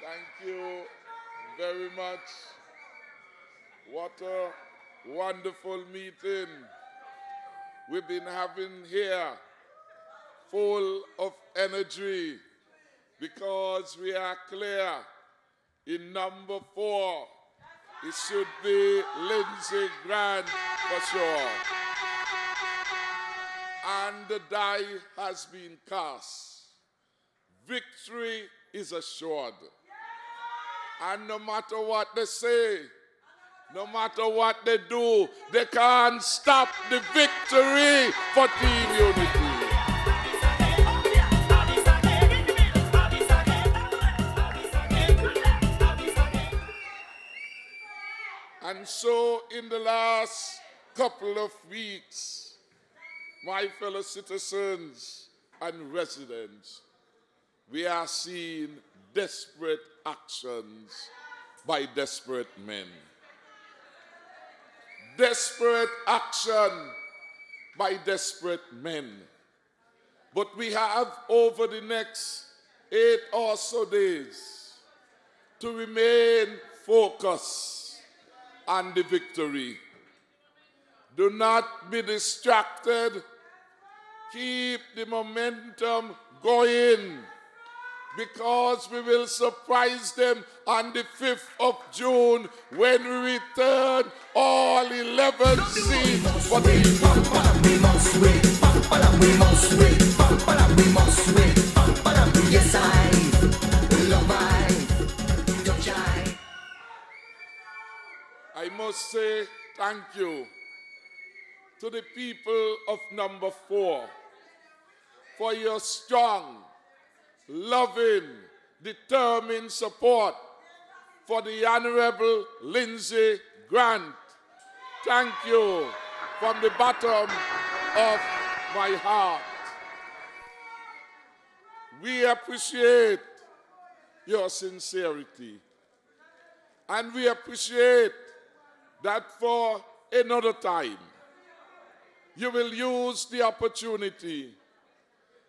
Thank you very much. What a wonderful meeting we've been having here, full of energy, because we are clear in number 4. It should be Lindsey Grant for sure. And the die has been cast. Victory is assured. And no matter what they say, no matter what they do, they can't stop the victory for Team Unity. And so in the last couple of weeks, my fellow citizens and residents, we are seeing desperate actions by desperate men. Desperate action by desperate men. But we have over the next 8 or so days to remain focused on the victory. Do not be distracted. Keep the momentum going, because we will surprise them on the 5th of June when we return all 11 seats for the We must win. We must win. We must win. Yes, I love I must say thank you to the people of number 4 for your strong, loving, determined support for the Honorable Lindsey Grant. Thank you from the bottom of my heart. We appreciate your sincerity, and we appreciate that for another time you will use the opportunity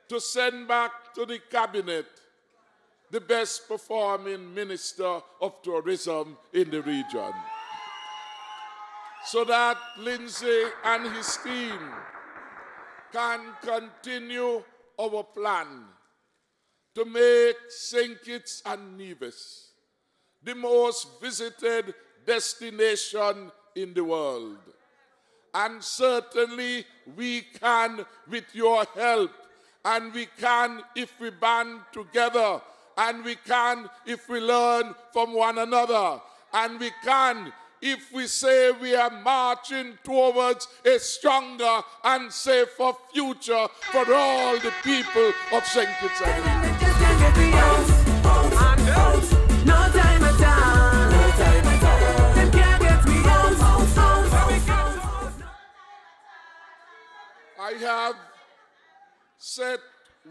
to send back to the cabinet the best performing minister of tourism in the region, so that Lindsey and his team can continue our plan to make St. Kitts and Nevis the most visited destination in the world. And certainly we can with your help, and we can if we band together, and we can if we learn from one another, and we can if we say we are marching towards a stronger and safer future for all the people of St. Kitts and Nevis. No time at all. No time at all. Them can't get me out. I have set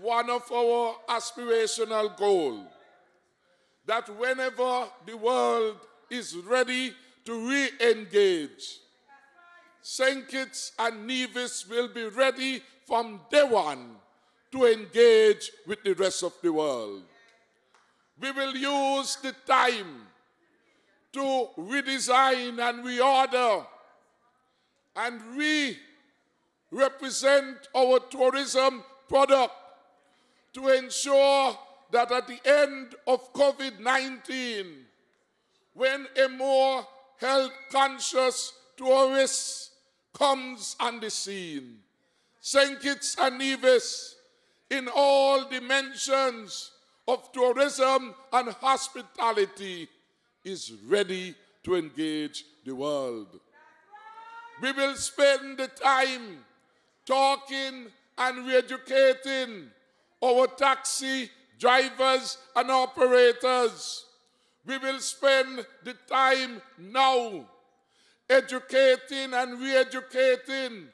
one of our aspirational goals, that whenever the world is ready to re-engage, St. Kitts and Nevis will be ready from day one to engage with the rest of the world. We will use the time to redesign and reorder and represent our tourism product to ensure that at the end of COVID-19, when a more health-conscious tourist comes on the scene, St. Kitts and Nevis, in all dimensions of tourism and hospitality, is ready to engage the world. We will spend the time talking and re-educating our taxi drivers and operators. We will spend the time now educating and re-educating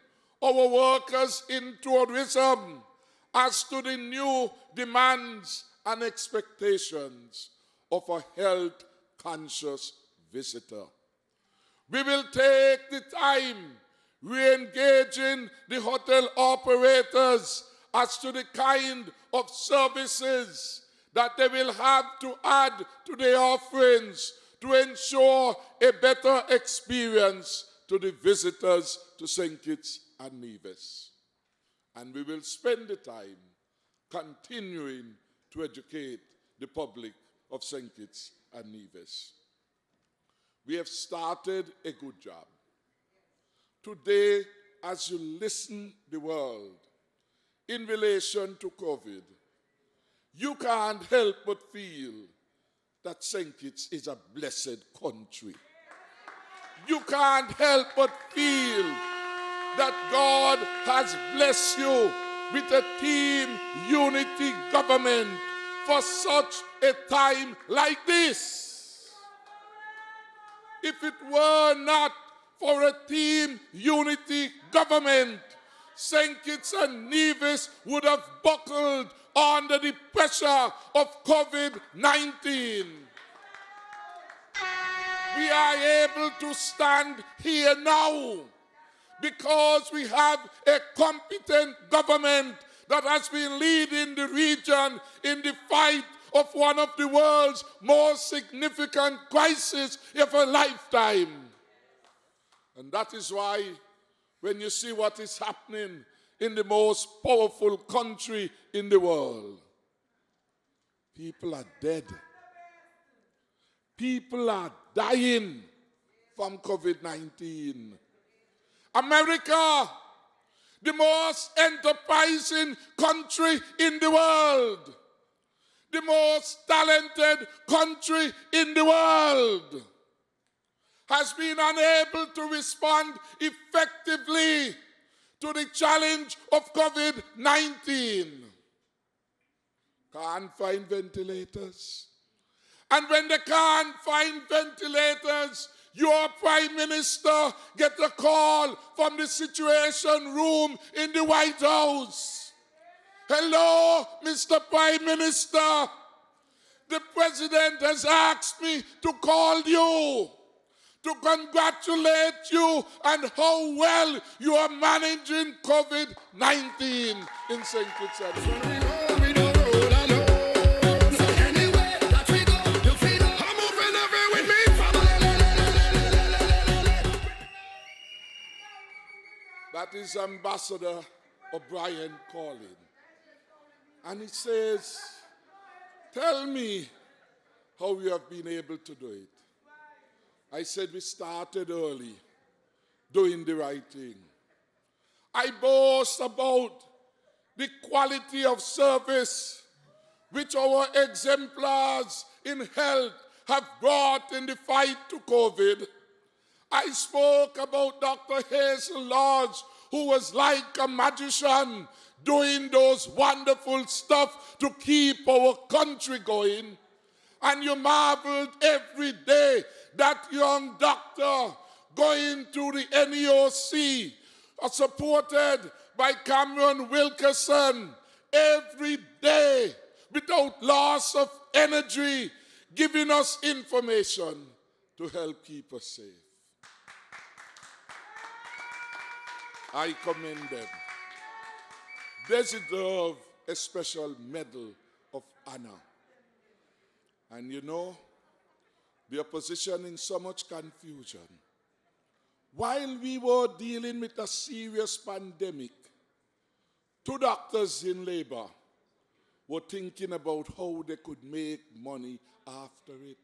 our workers in tourism as to the new demands and expectations of a health-conscious visitor. We will take the time re-engaging the hotel operators as to the kind of services that they will have to add to their offerings to ensure a better experience to the visitors to St. Kitts and Nevis. And we will spend the time continuing to educate the public of St. Kitts and Nevis. We have started a good job. Today, as you listen the world in relation to COVID, you can't help but feel that St. Kitts is a blessed country. You can't help but feel that God has blessed you with a team unity government for such a time like this. If it were not for a team unity government, St. Kitts and Nevis would have buckled under the pressure of COVID-19. We are able to stand here now because we have a competent government that has been leading the region in the fight of one of the world's most significant crises of a lifetime. And that is why when you see what is happening in the most powerful country in the world, people are dead. People are dying from COVID-19. America, the most enterprising country in the world, the most talented country in the world, has been unable to respond effectively to the challenge of COVID-19. Can't find ventilators. And when they can't find ventilators, your Prime Minister gets a call from the Situation Room in the White House. Hello, Mr. Prime Minister. The President has asked me to call you to congratulate you on how well you are managing COVID-19 in St. Kitts and Nevis. That is Ambassador O'Brien calling. And he says, tell me how you have been able to do it. I said we started early, doing the right thing. I boast about the quality of service which our exemplars in health have brought in the fight to COVID. I spoke about Dr. Hazel Lodge, who was like a magician doing those wonderful stuff to keep our country going. And you marveled every day that young doctor going to the NEOC, supported by Cameron Wilkerson, every day without loss of energy, giving us information to help keep us safe. I commend them. They deserve a special medal of honor. And you know, the opposition in so much confusion. While we were dealing with a serious pandemic, two doctors in labor were thinking about how they could make money after it.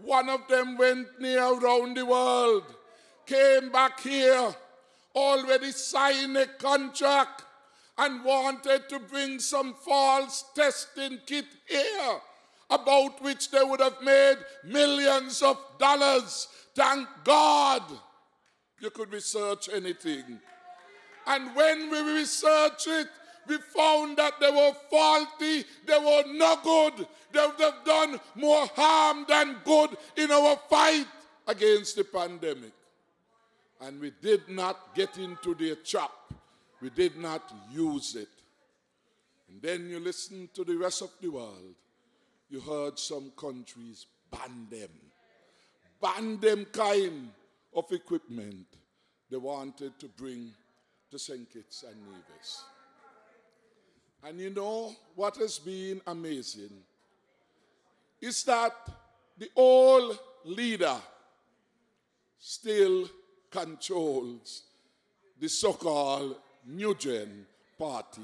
One of them went near around the world, came back here, already signed a contract, and wanted to bring some false testing kit here, about which they would have made millions of dollars. Thank God you could research anything. And when we researched it, we found that they were faulty, they were no good, they would have done more harm than good in our fight against the pandemic. And we did not get into their trap. We did not use it. And then you listen to the rest of the world. You heard some countries ban them kind of equipment they wanted to bring to St. Kitts and Nevis. And you know what has been amazing is that the old leader still controls the so-called New Gen party.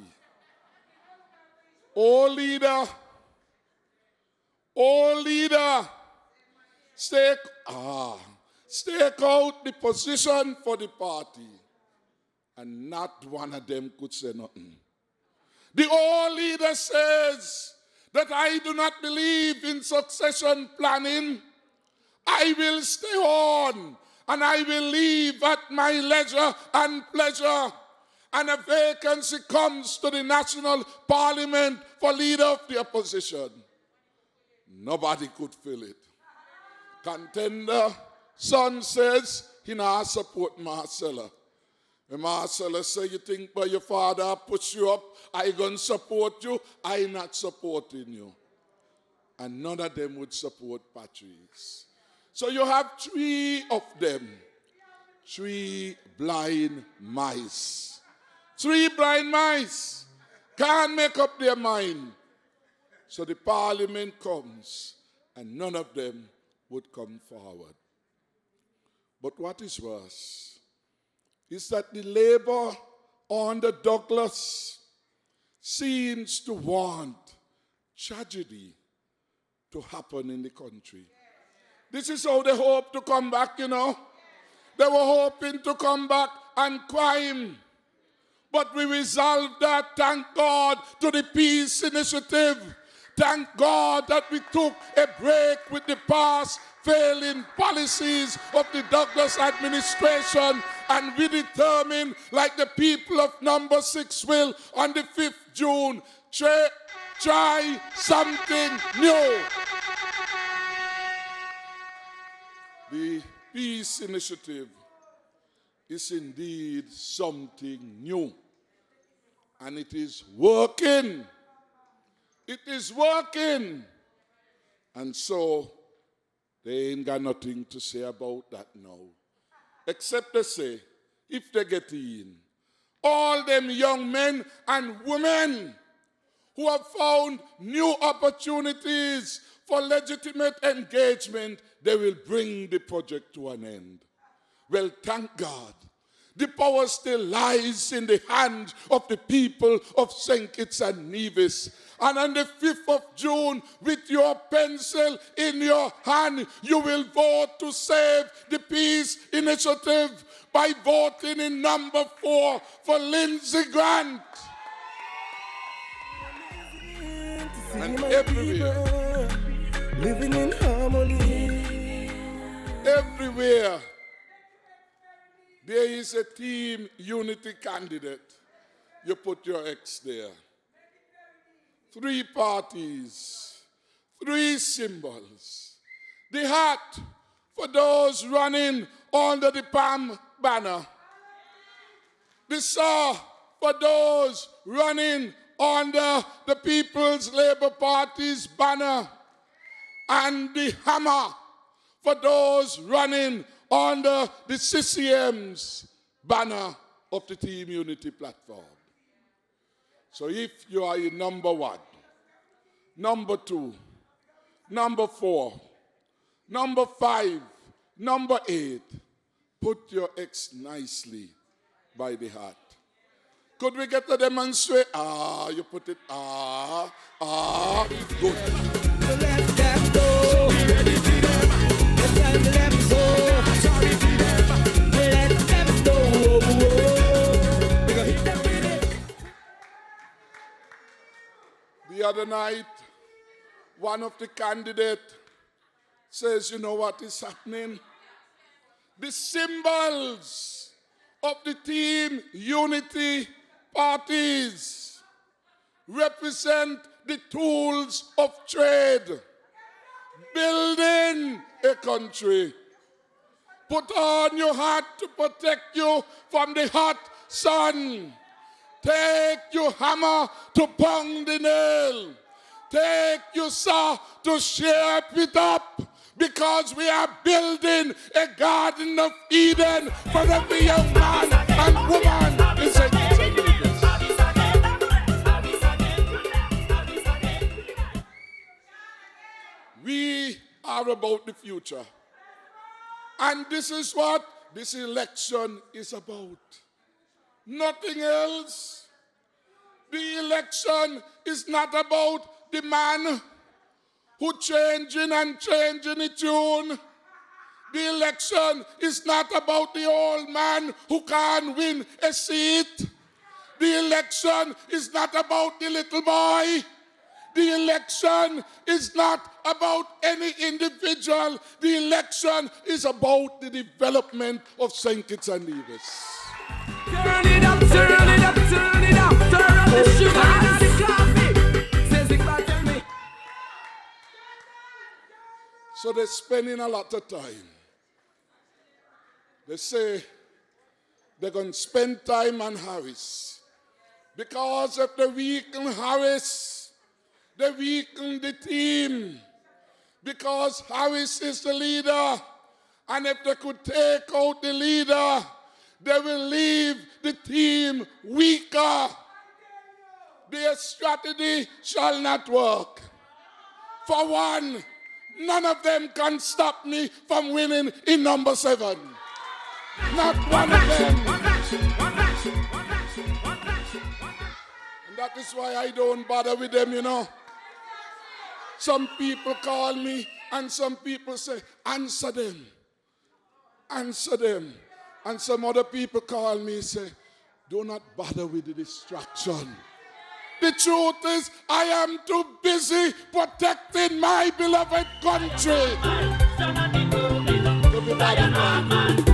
Old leader, stake out the position for the party. And not one of them could say nothing. The old leader says that I do not believe in succession planning. I will stay on and I will leave at my leisure and pleasure. And a vacancy comes to the national parliament for leader of the opposition. Nobody could fill it. Contender, son says he now support Marcella. When Marcella say, you think by your father push you up, I gonna support you, I not supporting you. And none of them would support Patrice. So you have three of them, three blind mice. Three blind mice can't make up their mind. So the parliament comes and none of them would come forward. But what is worse is that the Labour under Douglas seems to want tragedy to happen in the country. This is how they hope to come back, you know. They were hoping to come back and crime. But we resolved that, thank God, to the Peace Initiative. Thank God that we took a break with the past failing policies of the Douglas administration, and we determined, like the people of Number 6 will, on the 5th June, try something new. The Peace Initiative is indeed something new, and it is working. It is working. And so they ain't got nothing to say about that now. Except to say, if they get in, all them young men and women who have found new opportunities for legitimate engagement, they will bring the project to an end. Well, thank God. The power still lies in the hands of the people of St. Kitts and Nevis. And on the 5th of June, with your pencil in your hand, you will vote to save the Peace Initiative by voting in Number 4 for Lindsey Grant. And everywhere, living in harmony, everywhere, there is a team unity candidate. You put your X there. 3 parties, 3 symbols. The hat for those running under the PAM banner. The saw for those running under the People's Labour Party's banner. And the hammer for those running under the CCM's banner of the Team Unity platform. So if you are in Number 1, Number 2, Number 4, Number 5, Number 8, put your X nicely by the hat. Could we get to demonstrate? You put it, good. Let them go. Let them go. The other night, one of the candidates says, you know what is happening? The symbols of the Team Unity parties represent the tools of trade, building a country. Put on your hat to protect you from the hot sun. Take your hammer to pound the nail. Take your saw to shape it up, because we are building a Garden of Eden for every young man and woman in St. Kitts and Nevis. We are about the future. And this is what this election is about. Nothing else. The election is not about the man who changing the tune. The election is not about the old man who can't win a seat. The election is not about the little boy. The election is not about any individual. The election is about the development of St. Kitts and Nevis. Turn it up, turn it up, turn it up, turn up the sugar and the coffee. Says it back to me. So they're spending a lot of time. They say they're going to spend time on Harris. Because if they weaken Harris, they weaken the team. Because Harris is the leader. And if they could take out the leader, they will leave the team weaker. Their strategy shall not work. For one, none of them can stop me from winning in number 7. Not one of them. And that is why I don't bother with them, you know. Some people call me and some people say, answer them. Answer them. And some other people call me and say, do not bother with the distraction. The truth is, I am too busy protecting my beloved country. To be bothered.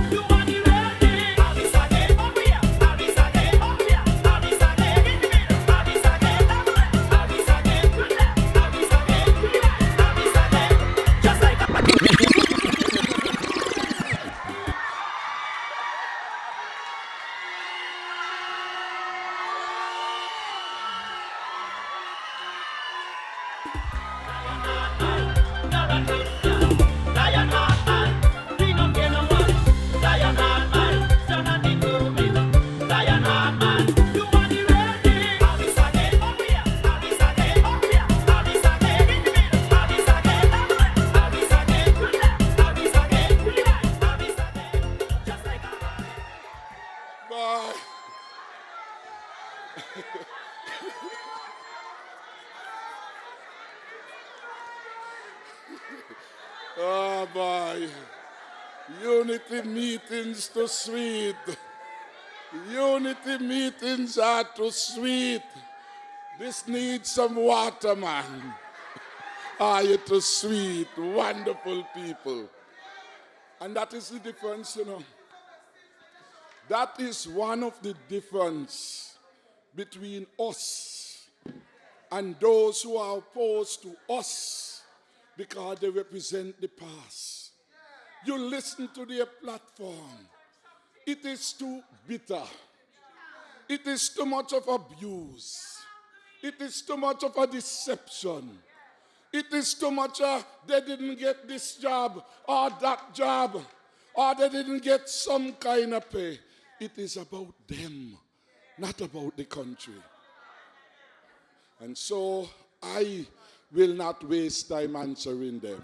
Oh boy, unity meetings too sweet. Unity meetings are too sweet. This needs some water, man. Are you too sweet, wonderful people? And that is the difference, you know. That is one of the difference between us and those who are opposed to us because they represent the past. You listen to their platform. It is too bitter. It is too much of abuse. It is too much of a deception. It is too much they didn't get this job or that job, or they didn't get some kind of pay. It is about them, not about the country. And so I will not waste time answering them.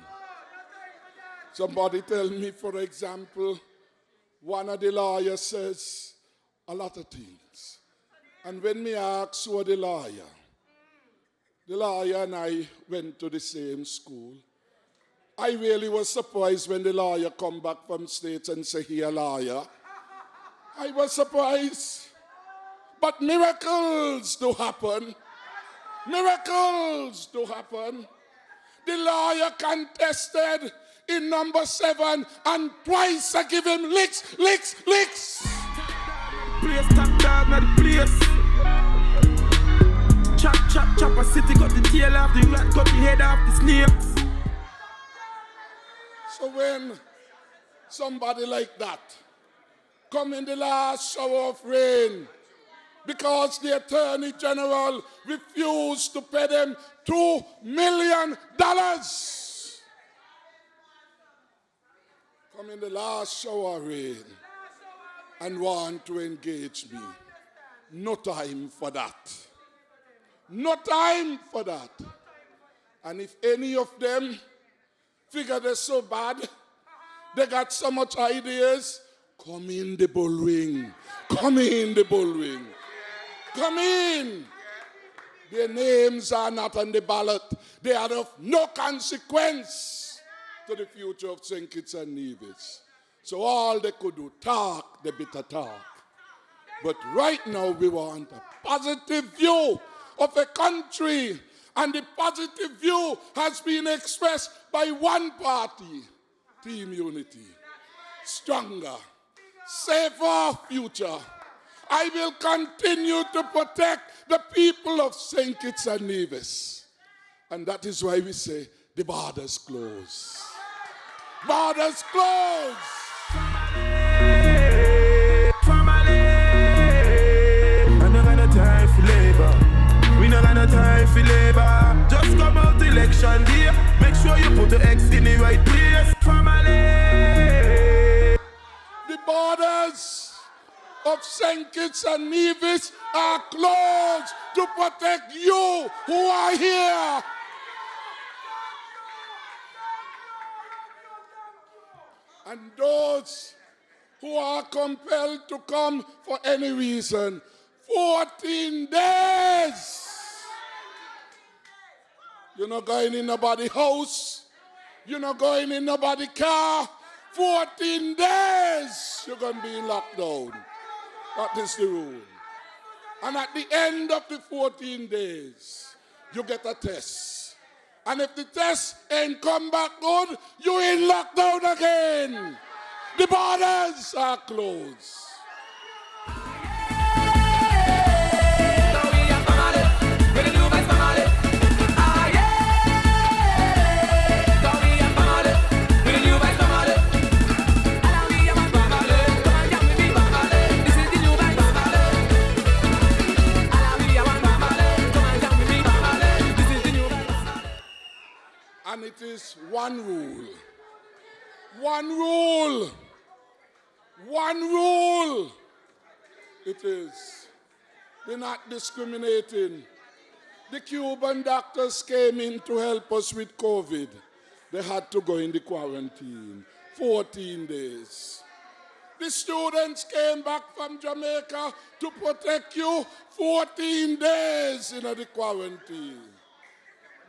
Somebody tell me, for example, one of the lawyers says a lot of things. And when me ask who the lawyer and I went to the same school. I really was surprised when the lawyer come back from States and say he a lawyer. I was surprised. But miracles do happen. Miracles do happen. The lawyer contested in number 7 and twice I give him licks. Place top dog, not the place. Chop a city, got the tail off the rat, got the head off the snakes. So when somebody like that come in the last shower of rain because the Attorney General refused to pay them $2 million, come in the last shower of rain and want to engage me. No time for that. No time for that. And if any of them figure they're so bad. They got so much ideas. Come in the bullring. Come in the bullring. Come in. Their names are not on the ballot. They are of no consequence to the future of St. Kitts and Nevis. So all they could do, talk, the bitter talk. But right now we want a positive view of a country. And the positive view has been expressed by one party, Team Unity. Stronger, safer future. I will continue to protect the people of St. Kitts and Nevis. And that is why we say the borders close. Borders close. Time for labor. We not got no time for labor. Just come out election day. Make sure you put the X in the right place. Family. The borders of St. Kitts and Nevis are closed to protect you who are here. And those who are compelled to come for any reason, 14 days. You're not going in nobody's house. You're not going in nobody's car. 14 days you're going to be in lockdown. That is the rule. And at the end of the 14 days, you get a test. And if the test ain't come back good, you're in lockdown again. The borders are closed. And it is one rule. One rule. One rule. It is. They're not discriminating. The Cuban doctors came in to help us with COVID. They had to go in the quarantine. 14 days. The students came back from Jamaica to protect you. 14 days in the quarantine.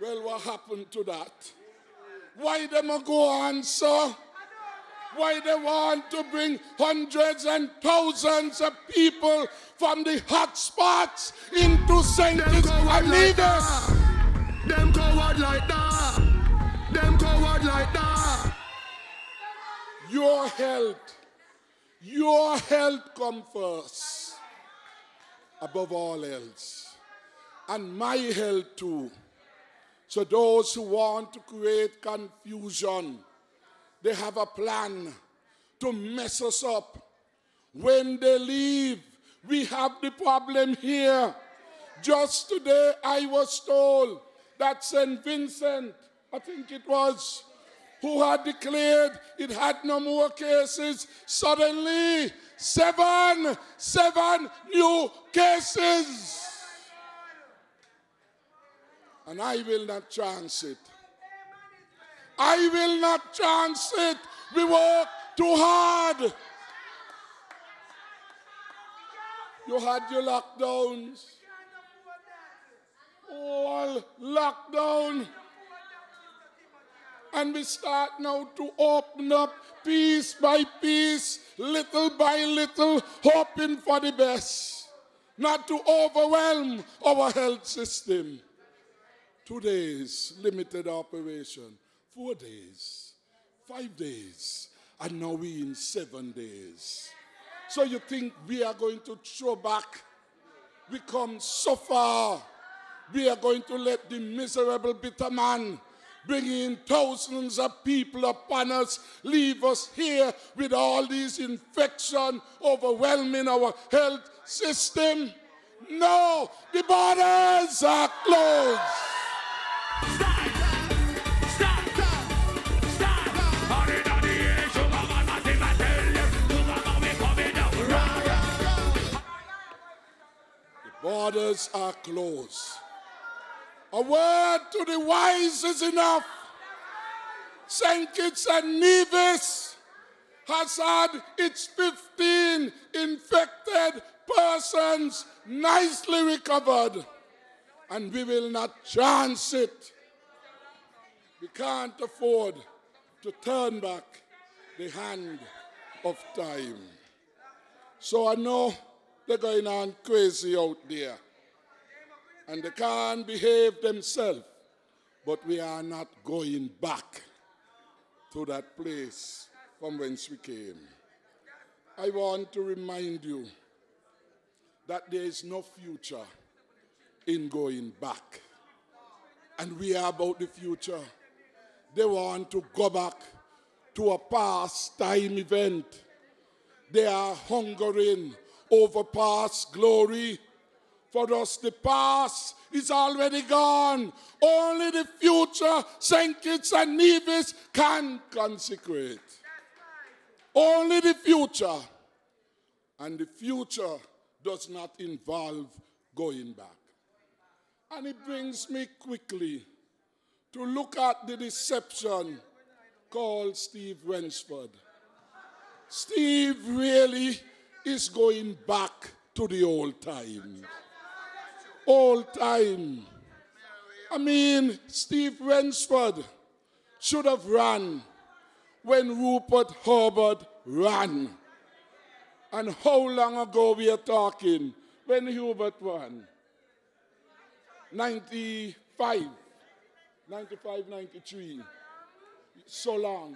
Well, what happened to that? Why them go on, sir? Why they want to bring hundreds and thousands of people from the hot spots into St. Kitts and Nevis? Them coward like that. Them coward like that. Your health come first, above all else. And my health too. So those who want to create confusion, they have a plan to mess us up. When they leave, we have the problem here. Just today I was told that St. Vincent, I think it was, who had declared it had no more cases, suddenly seven new cases. And I will not chance it. I will not chance it. We work too hard. You had your lockdowns. All lockdown. And we start now to open up piece by piece, little by little, hoping for the best. Not to overwhelm our health system. 2 days, limited operation. 4 days, 5 days, and now we're in 7 days. So you think we are going to throw back? We come so far. We are going to let the miserable bitter man bring in thousands of people upon us, leave us here with all these infections overwhelming our health system? No, the borders are closed. Borders are closed. A word to the wise is enough. St. Kitts and Nevis has had its 15 infected persons nicely recovered. And we will not chance it. We can't afford to turn back the hand of time. So I know they're going on crazy out there. And they can't behave themselves. But we are not going back to that place from whence we came. I want to remind you that there is no future in going back. And we are about the future. They want to go back to a past time event. They are hungering over past glory. For us, the past is already gone. Only the future St. Kitts and Nevis can consecrate. Only the future. And the future does not involve going back. And it brings me quickly to look at the deception called Steve Wensford. Steve really is going back to the old times. Old time. I mean, Steve Wensford should have run when Rupert Hobart ran. And how long ago we are talking when Hubert won? 95, 93. So long.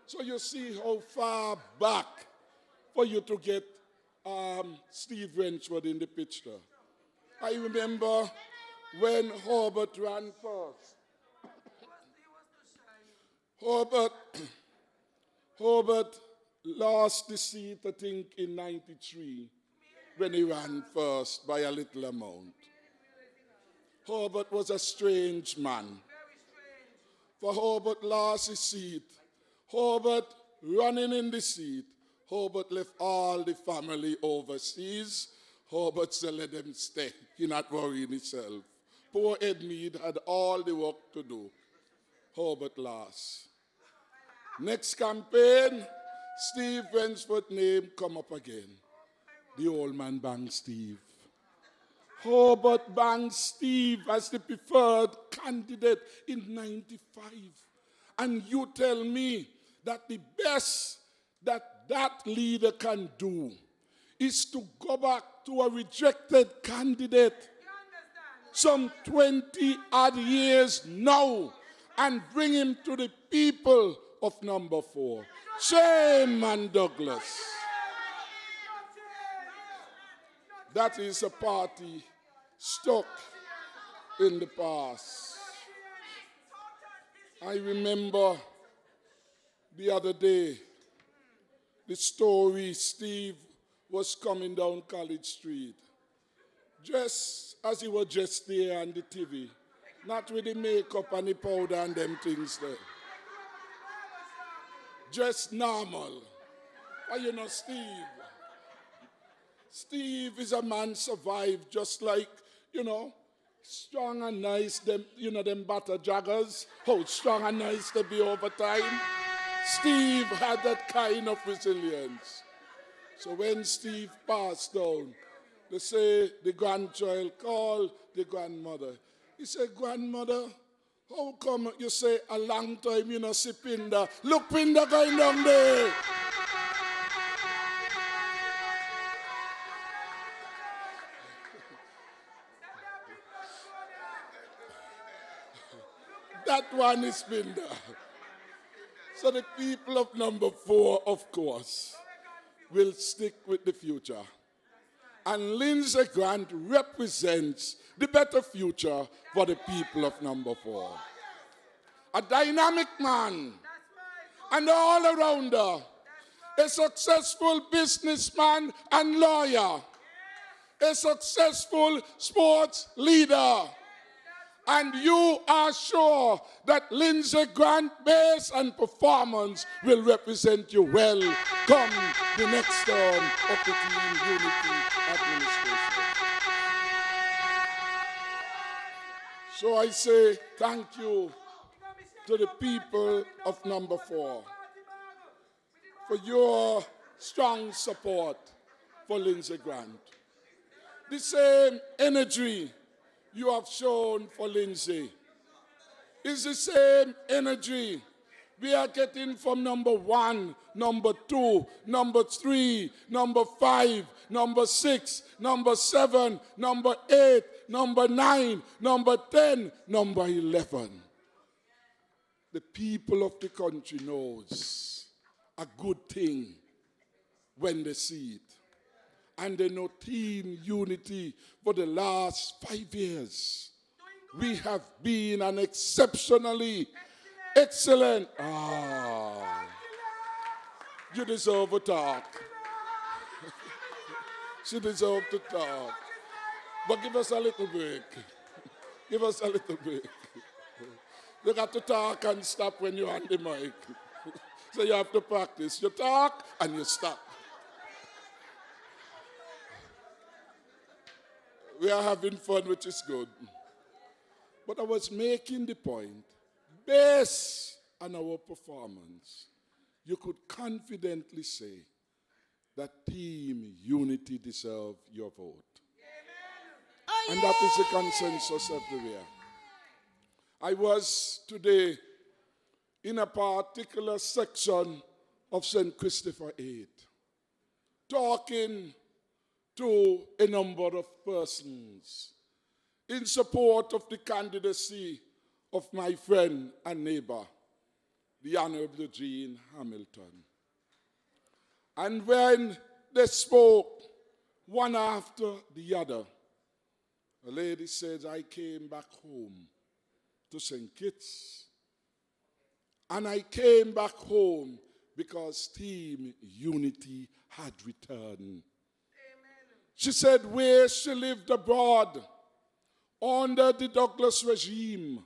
So you see how far back for you to get Steve Wensford in the picture. I remember when Hobart ran first. Hobart lost the seat, I think, in 93 when he ran first by a little amount. Hobart was a strange man. For Hobart lost his seat. Hobart running in the seat. Hobart left all the family overseas. Hobart said, let them stay. He's not worrying himself. Poor Edmead had all the work to do. Hobart lost. Next campaign, Steve Wensford's name come up again. The old man banged Steve. Hobart banged Steve as the preferred candidate in 95. And you tell me that the best that leader can do is to go back to a rejected candidate some 20 odd years now and bring him to the people of number 4. Shame, man, Douglas. That is a party stuck in the past. I remember the other day, the story, Steve was coming down College Street, just as he was just there on the TV, not with the makeup and the powder and them things there. Just normal. And you know, Steve is a man survived just like, you know, strong and nice, them, you know, them butter joggers, how strong and nice they be over time. Steve had that kind of resilience. So when Steve passed down, they say the grandchild called the grandmother. He said, grandmother, how come you say a long time you know see Pinda? Look, Pinda going down there. That one is Pinda. So the people of number 4, of course, will stick with the future. And Lindsey Grant represents the better future for the people of number 4. A dynamic man, and all-arounder, a successful businessman and lawyer, a successful sports leader. And you are sure that Lindsey Grant base and performance will represent you well come the next term of the Team Unity administration. So I say thank you to the people of number 4 for your strong support for Lindsey Grant. The same energy you have shown for Lindsey is the same energy we are getting from number 1, number 2, number 3, number 5, number 6, number 7, number 8, number 9, number 10, number 11. The people of the country knows a good thing when they see it. And they know team unity for the last 5 years. We have been an exceptionally excellent. You deserve a talk. She deserves to talk. But give us a little break. Give us a little break. You got to talk and stop when you're on the mic. So you have to practice. You talk and you stop. We are having fun, which is good. But I was making the point, based on our performance, you could confidently say that team unity deserves your vote. And that is the consensus everywhere. I was today in a particular section of St. Christopher 8, talking to a number of persons in support of the candidacy of my friend and neighbor, the Honorable Jean Hamilton. And when they spoke, one after the other, a lady said, I came back home to St. Kitts. And I came back home because team unity had returned. She said where she lived abroad under the Douglas regime,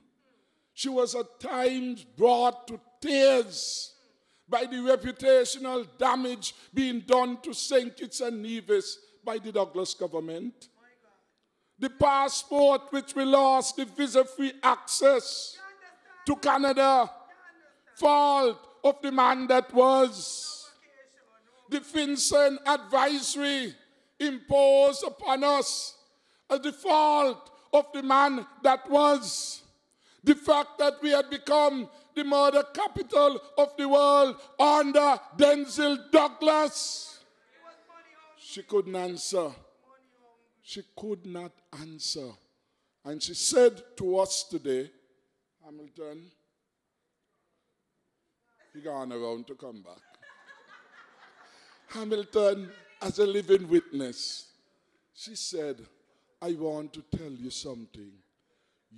she was at times brought to tears by the reputational damage being done to St. Kitts and Nevis by the Douglas government. The passport which we lost, the visa-free access to Canada, fault of the man that was. The FinCEN advisory imposed upon us a default of the man that was. The fact that we had become the murder capital of the world under Denzel Douglas. She couldn't answer. She could not answer. And she said to us today, Hamilton, he gone around to come back. Hamilton, as a living witness, she said, I want to tell you something.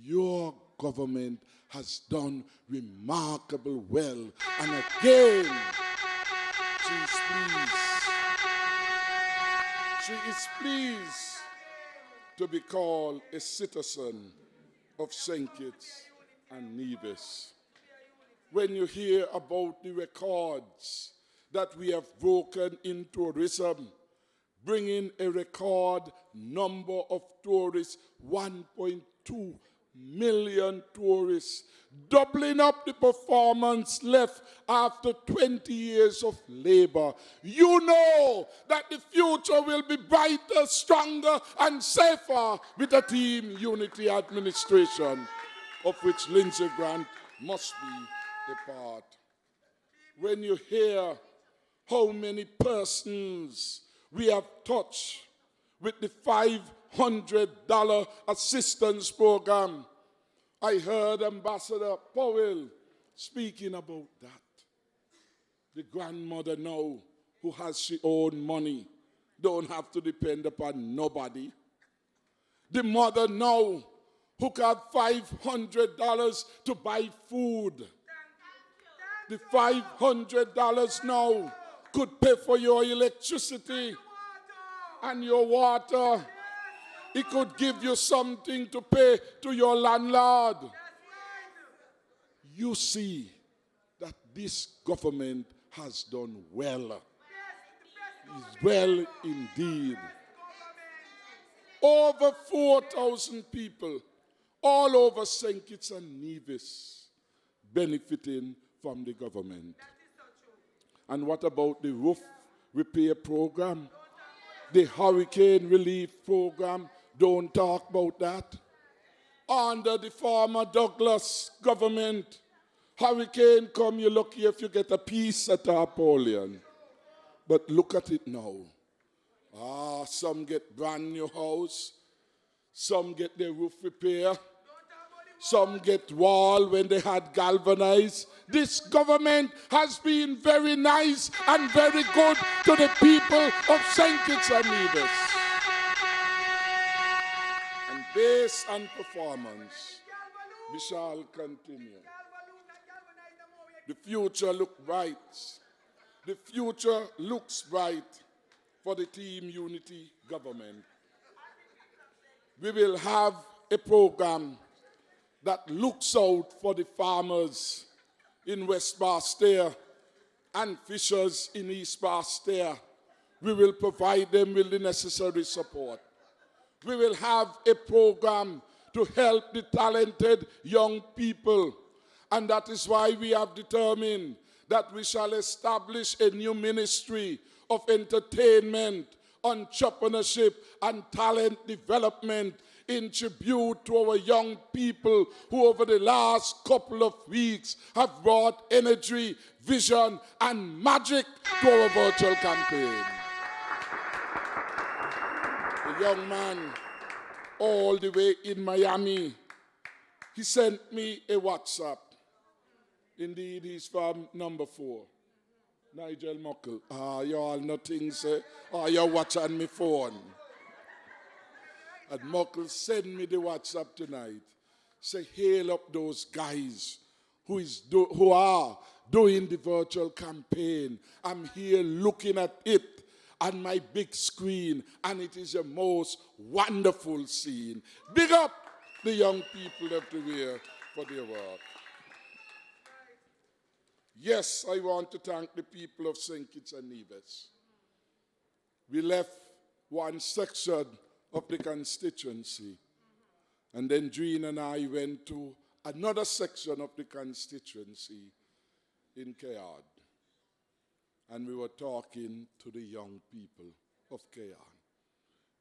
Your government has done remarkable well. And again, she is pleased. She is pleased to be called a citizen of St. Kitts and Nevis. When you hear about the records that we have broken in tourism, bringing a record number of tourists, 1.2 million tourists, doubling up the performance left after 20 years of labor. You know that the future will be brighter, stronger, and safer with a team unity administration, of which Lindsey Grant must be a part. When you hear how many persons we have touched with the $500 assistance program, I heard Ambassador Powell speaking about that. The grandmother now, who has her own money, don't have to depend upon nobody. The mother now, who got $500 to buy food. The $500 now could pay for your electricity and your water. It could give you something to pay to your landlord. You see that this government has done well. It's well indeed. Over 4,000 people all over St. Kitts and Nevis benefiting from the government. And what about the roof repair program? The hurricane relief program? Don't talk about that. Under the former Douglas government, hurricane come, you're lucky if you get a piece at Napoleon. But look at it now. Some get brand new house. Some get their roof repair. Some get wall when they had galvanized. This government has been very nice and very good to the people of St. Kitts and Nevis. And based on performance, we shall continue. The future looks bright. The future looks bright for the Team Unity government. We will have a program that looks out for the farmers in West Basseterre and fishers in East Basseterre. We will provide them with the necessary support. We will have a program to help the talented young people. And that is why we have determined that we shall establish a new ministry of entertainment, entrepreneurship, and talent development in tribute to our young people who over the last couple of weeks have brought energy, vision, and magic to our virtual campaign. A young man all the way in Miami, he sent me a WhatsApp. Indeed, he's from number 4. Nigel Muckle. You all nothing, say. You're watching me phone. And Muckle send me the WhatsApp tonight. Say, hail up those guys who are doing the virtual campaign. I'm here looking at it on my big screen, and it is a most wonderful scene. Big up the young people everywhere for their work. Yes, I want to thank the people of St. Kitts and Nevis. We left one section of the constituency, and then Jean and I went to another section of the constituency in Kayard. And we were talking to the young people of Kayard,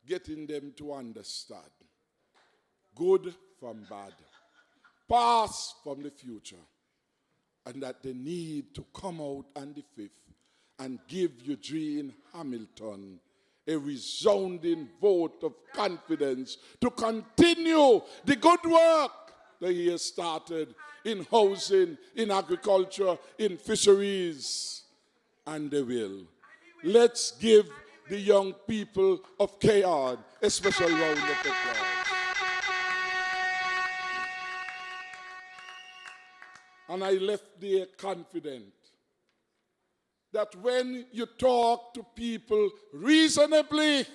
getting them to understand good from bad, past from the future, and that they need to come out on the 5th and give Eugene Hamilton a resounding vote of confidence to continue the good work that he has started in housing, in agriculture, in fisheries, and they will. Let's give the young people of Kayard a special round of applause. And I left there confident that when you talk to people reasonably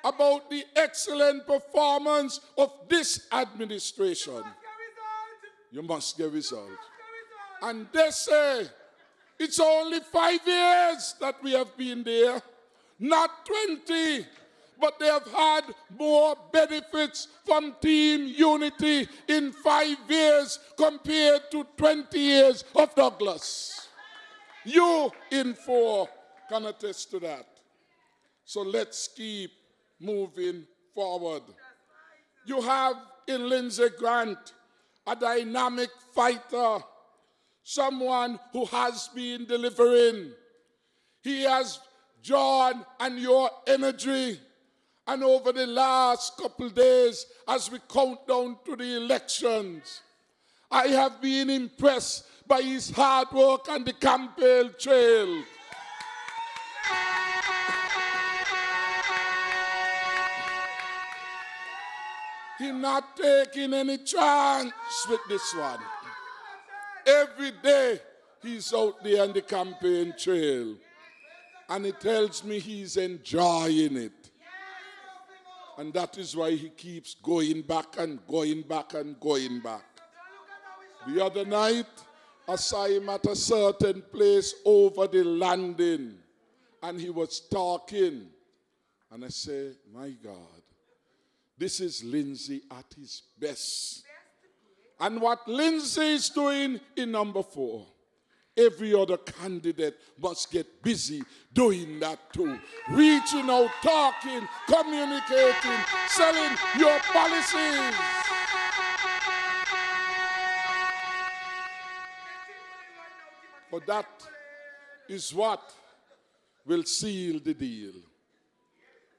about the excellent performance of this administration, you must get results. And they say, it's only 5 years that we have been there, not 20. But they have had more benefits from Team Unity in 5 years compared to 20 years of Douglas. You in 4 can attest to that. So let's keep moving forward. You have in Lindsey Grant a dynamic fighter, someone who has been delivering. He has drawn on your energy. And over the last couple days, as we count down to the elections, I have been impressed by his hard work on the campaign trail. He's not taking any chance with this one. Every day, he's out there on the campaign trail. And he tells me he's enjoying it. And that is why he keeps going back and going back and going back. The other night, I saw him at a certain place over the landing, and he was talking. And I said, my God, this is Lindsey at his best. And what Lindsay is doing in number 4, every other candidate must get busy doing that too. Reaching out, talking, communicating, selling your policies. For that is what will seal the deal.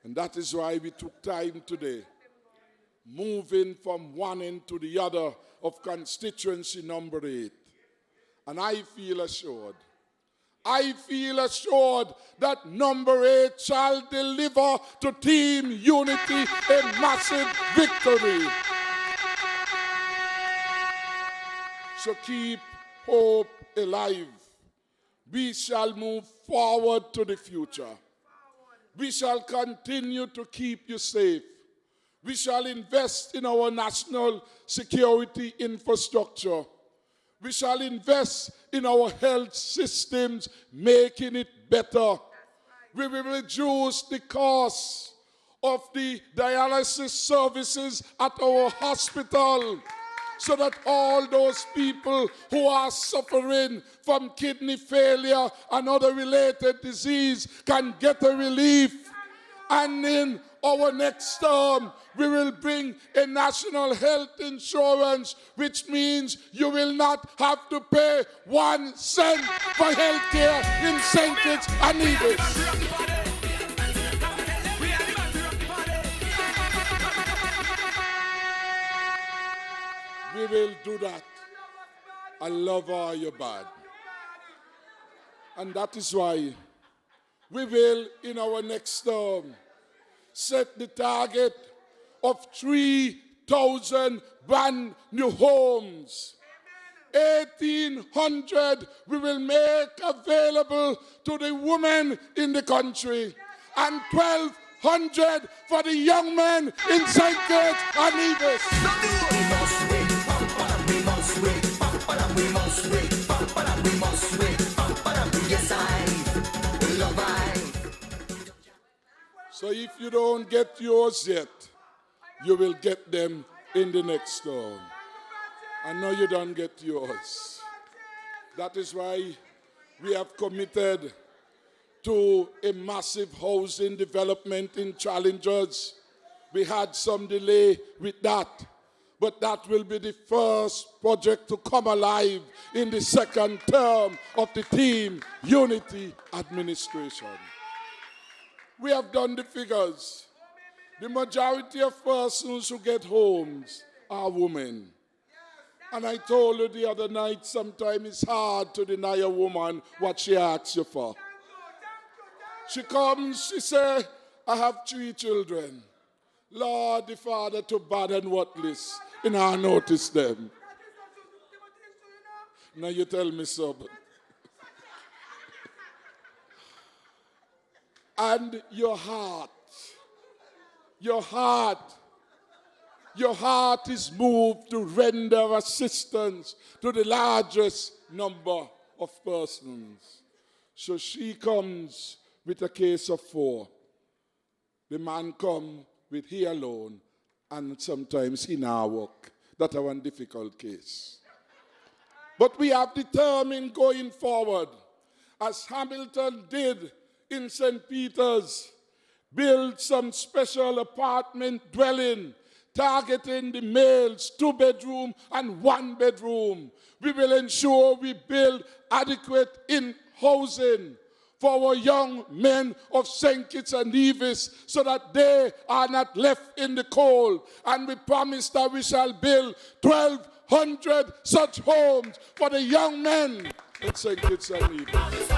And that is why we took time today, moving from one end to the other of constituency number 8. And I feel assured that number 8 shall deliver to Team Unity a massive victory. So keep hope alive. We shall move forward to the future. We shall continue to keep you safe. We shall invest in our national security infrastructure. We shall invest in our health systems, making it better. We will reduce the cost of the dialysis services at our hospital so that all those people who are suffering from kidney failure and other related disease can get a relief. And in our next term, we will bring a national health insurance, which means you will not have to pay 1 cent for health care in St. Kitts and Nevis. We will do that. I love all your bad. And that is why we will, in our next term, set the target of 3,000 brand new homes. 1,800 we will make available to the women in the country, and 1,200 for the young men in St. Kitts and Nevis. So if you don't get yours yet, you will get them in the next term. I know you don't get yours. That is why we have committed to a massive housing development in Challengers. We had some delay with that, but that will be the first project to come alive in the second term of the Team Unity administration. We have done the figures. The majority of persons who get homes are women. And I told you the other night, sometimes it's hard to deny a woman what she asks you for. She comes, she says, I have 3 children. Lord, the father too bad and worthless, and I notice them. Now you tell me so. And your heart is moved to render assistance to the largest number of persons. So she comes with a case of 4. The man comes with he alone, and sometimes he now work. That's one difficult case. But we have determined going forward, as Hamilton did in St. Peter's, build some special apartment dwelling targeting the males, 2-bedroom and 1-bedroom. We will ensure we build adequate in-housing for our young men of St. Kitts and Nevis so that they are not left in the cold. And we promise that we shall build 1,200 such homes for the young men in St. Kitts and Nevis.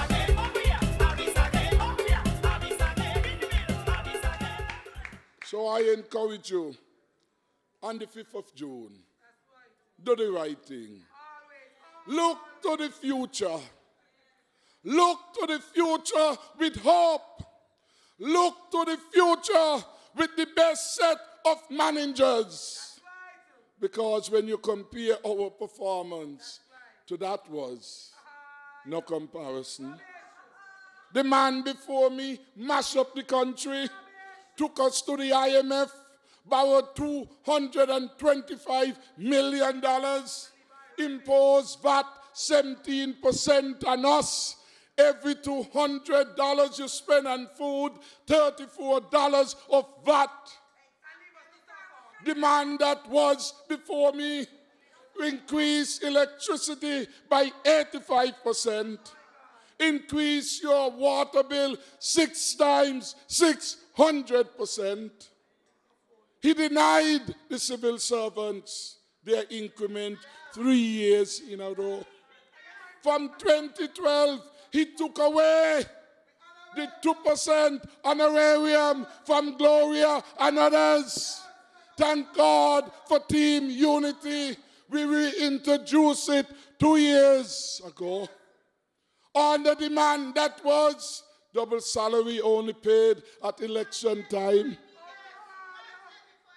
So I encourage you, on the 5th of June, do the right thing. Look to the future. Look to the future with hope. Look to the future with the best set of managers. Because when you compare our performance to that was no comparison. The man before me mashed up the country, took us to the IMF, borrowed $225 million, imposed VAT 17% on us. Every $200 you spend on food, $34 of VAT. The man that was before me increased electricity by 85%. Increase your water bill 6 times, 600%. He denied the civil servants their increment 3 years in a row. From 2012, he took away the 2% honorarium from Gloria and others. Thank God for Team Unity. We reintroduced it 2 years ago. On the demand that was double salary only paid at election time.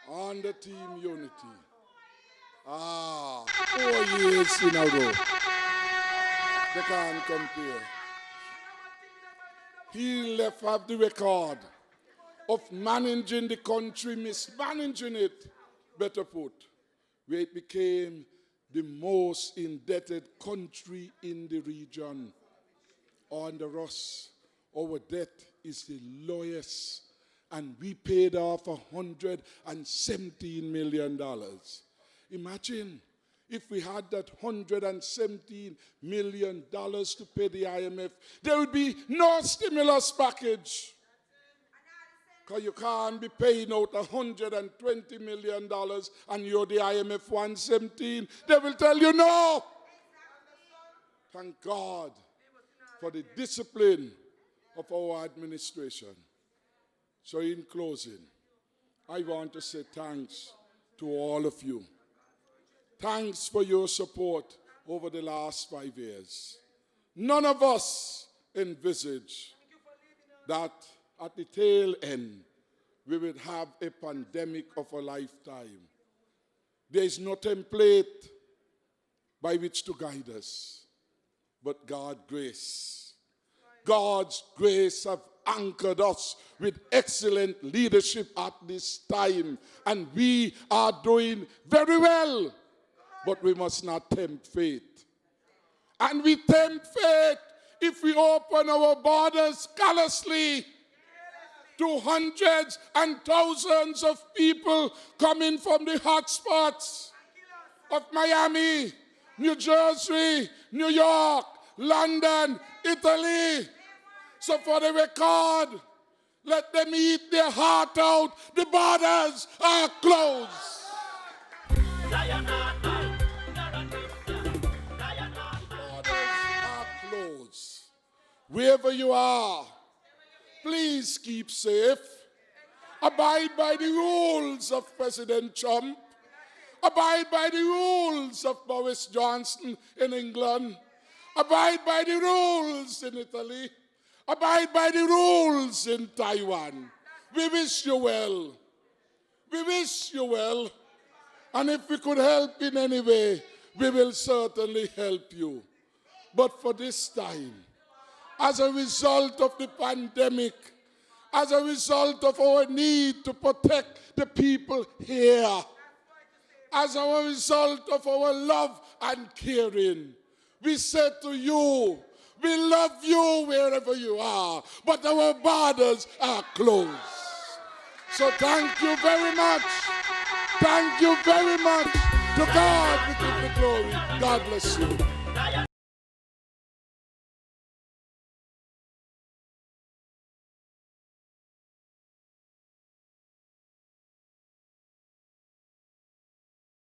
On the Team Unity. 4 years in a row. They can't compare. He left off the record of managing the country, mismanaging it, better put, where it became the most indebted country in the region. Under us, our debt is the lowest, and we paid off $117 million. Imagine if we had that $117 million to pay the IMF, there would be no stimulus package. Because you can't be paying out $120 million and you're the IMF 117. They will tell you no. Thank God for the discipline of our administration. So in closing, I want to say thanks to all of you. Thanks for your support over the last 5 years. None of us envisaged that at the tail end, we would have a pandemic of a lifetime. There is no template by which to guide us, but God's grace. God's grace have anchored us with excellent leadership at this time, and we are doing very well, but we must not tempt fate. And we tempt fate if we open our borders callously to hundreds and thousands of people coming from the hotspots of Miami, New Jersey, New York, London, Italy. So for the record, let them eat their heart out. The borders are closed. Wherever you are, please keep safe. Abide by the rules of President Trump. Abide by the rules of Boris Johnson in England. Abide by the rules in Italy. Abide by the rules in Taiwan. We wish you well. We wish you well. And if we could help in any way, we will certainly help you. But for this time, as a result of the pandemic, as a result of our need to protect the people here, as a result of our love and caring, we say to you, we love you wherever you are, but our borders are closed. So thank you very much. Thank you very much. To God we give the glory. God bless you.